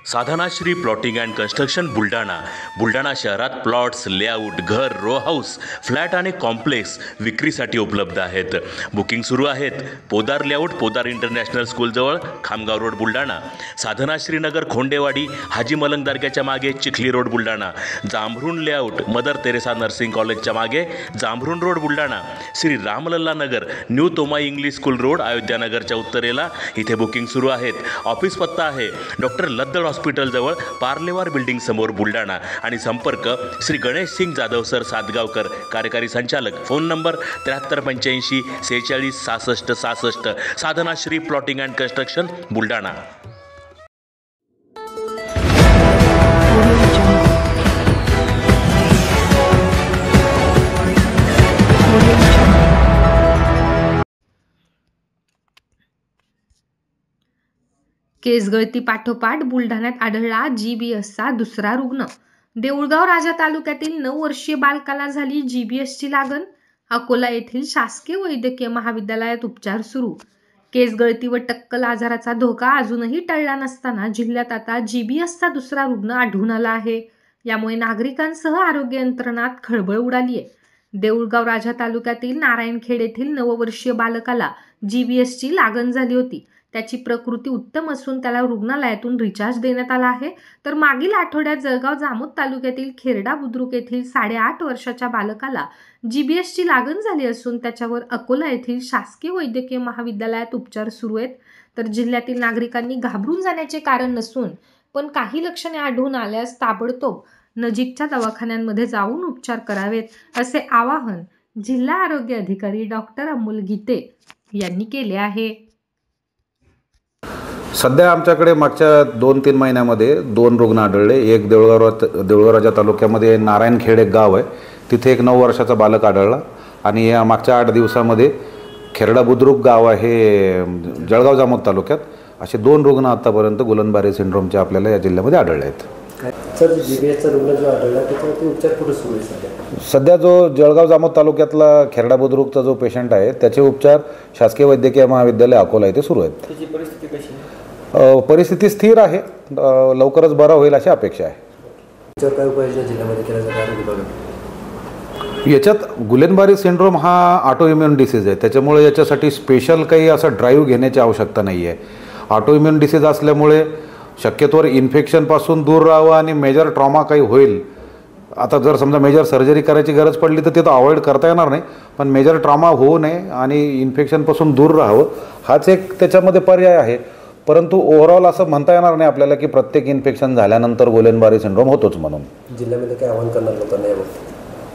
Sadhanashri plotting and construction Buldhana शहरात plots, layout, घर, row house, flat आणि कॉम्प्लेक्स विक्रीसाठी उपलब्ध आहेत. बुकिंग सुरू आहेत. पोदार लेआउट, पोदार इंटरनॅशनल स्कूलजवळ, खामगाव रोड, बुलढाणा. साधनाश्री नगर, खोंडेवाडी, हाजी मलंग दर्ग्याच्या मागे, Chikhli road, Buldhana. Jambhrun layout, Mother Teresa Nursing कॉलेजच्या मागे, Jambhrun road, Buldhana. Shri Ramlalla Nagar, new Tomai English school road, Ayodhya नगरच्या उत्तरेला. इथे बुकिंग सुरू आहेत. ऑफिस पत्ता आहे डॉक्टर लद्दड हॉस्पिटलजवळ, पार्लेवार बिल्डिंग समोर, बुलढाणा. आणि संपर्क श्री गणेश सिंग जाधव सर सातगावकर, कार्यकारी संचालक. Phone number 7385 46 66 66. Sadhanashree plotting and construction, Buldhana. केस गळती पाठोपाठ बुलढाण्यात आढळला GBSचा दुसरा रुग्ण. देऊळगाव राजा तालुक्यातील 9 वर्षीय बालकाला झाली GBSची लागण. अकोला येथील शासकीय वैद्यकीय महाविद्यालयात उपचार सुरू. केस गळती व टक्कल आजाराचा धोका अजूनही टळला नसताना जिल्ह्यात आता GBSचा दुसरा रुग्ण आढळून आला आहे. यामुळे नागरिकांसह आरोग्य यंत्रणात खळबळ उडाली आहे. देऊळगाव राजा तालुक्यातील नारायणखेड येथील 9 वर्षीय बालकाला GBSची लागण झाली होती. त्याची प्रकृती उत्तम असून त्याला रुग्णालयातून रिचार्ज देण्यात आला आहे. तर मागील आठवड्यात जळगाव जामोद तालुक्यातील खेरडा बुद्रुक येथील 8.5 वर्षाच्या बालकाला GBSची लागण झाली असून त्याच्यावर अकोला येथील शासकीय वैद्यकीय महाविद्यालयात उपचार सुरू आहेत. तर जिल्ह्यातील नागरिकांनी घाबरून जाण्याचे कारण नसून पण काही लक्षणे आढळून आल्यास ताबडतोब नजीकच्या दवाखान्यांमध्ये जाऊन उपचार करावेत, असे आवाहन जिल्हा आरोग्य अधिकारी डॉक्टर अमोल गीते यांनी केले आहे. सध्या आमच्याकडे मागच्या 2-3 महिन्यामध्ये 2 रुग्ण आढळले. एक देऊळगाव राजा तालुक्यामध्ये नारायणखेड एक गाव आहे, तिथे एक 9 वर्षाचा बालक आढळला. आणि या मागच्या 8 दिवसामध्ये खेरडा बुद्रुक गाव आहे जळगाव जामोद तालुक्यात. असे 2 रुग्ण आतापर्यंत गुलनबारी सिंड्रोमचे आपल्याला या जिल्ह्यामध्ये आढळले आहेत. सर, GBSचा रुग्ण जो आढळला त्याच्यावरती उपचार कुठे सुरू आहे? सध्या जो जळगाव जामोद तालुक्यातला खेरडा बुद्रुकचा जो पेशंट आहे त्याचे उपचार शासकीय वैद्यकीय महाविद्यालय अकोला येथे सुरू आहेत. त्याची परिस्थिती कशी आहे? परिस्थिती स्थिर आहे. लवकरच बरा होईल अशी अपेक्षा आहे. त्याच्यावर काय उपाययोजना जिल्ह्यामध्ये केल्या जातात आरोग्य विभागात? याच्यात गुलेनबारी सिंड्रोम हा ऑटो इम्युन डिसीज आहे. त्याच्यामुळे याच्यासाठी स्पेशल काही असं ड्राईव्ह घेण्याची आवश्यकता नाही आहे. ऑटो इम्युन डिसीज असल्यामुळे शक्यतोवर इन्फेक्शनपासून दूर राहावं आणि मेजर ट्रॉमा काही होईल. आता जर समजा मेजर सर्जरी करायची गरज पडली तर ते तर अवॉइड करता येणार नाही, पण मेजर ट्रॉमा होऊ नये आणि इन्फेक्शनपासून दूर राहावं हाच एक त्याच्यामध्ये पर्याय आहे. परंतु ओव्हरऑल असं म्हणता येणार नाही आपल्याला की प्रत्येक इन्फेक्शन झाल्यानंतर गुलेनबारी सिंड्रोम होतोच म्हणून. जिल्ह्यामध्ये काय आवाहन करणार लोकांना?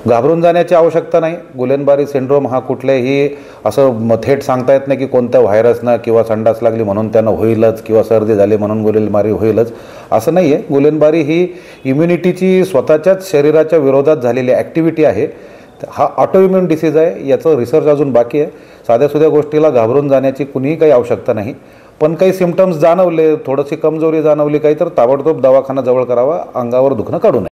घाबरून जाण्याची आवश्यकता नाही. गुलेनबारी सिंड्रोम हा कुठल्याही असं थेट सांगता येत नाही की कोणत्या व्हायरसनं किंवा संडास लागली म्हणून त्यांना होईलच किंवा सर्दी झाली म्हणून गुलेनबारी होईलच असं नाही आहे. गुलेनबारी ही इम्युनिटीची स्वतःच्याच शरीराच्या विरोधात झालेली ॲक्टिव्हिटी आहे. हा ऑटो इम्युन डिसीज आहे. याचं रिसर्च अजून बाकी आहे. साध्यासुध्या गोष्टीला घाबरून जाण्याची कुणीही काही आवश्यकता नाही. पण काही सिम्पटम्स जाणवले, थोडीशी कमजोरी जाणवली काही, तर ताबडतोब दवाखाना जवळ करावा. अंगावर दुखणं काढू नये.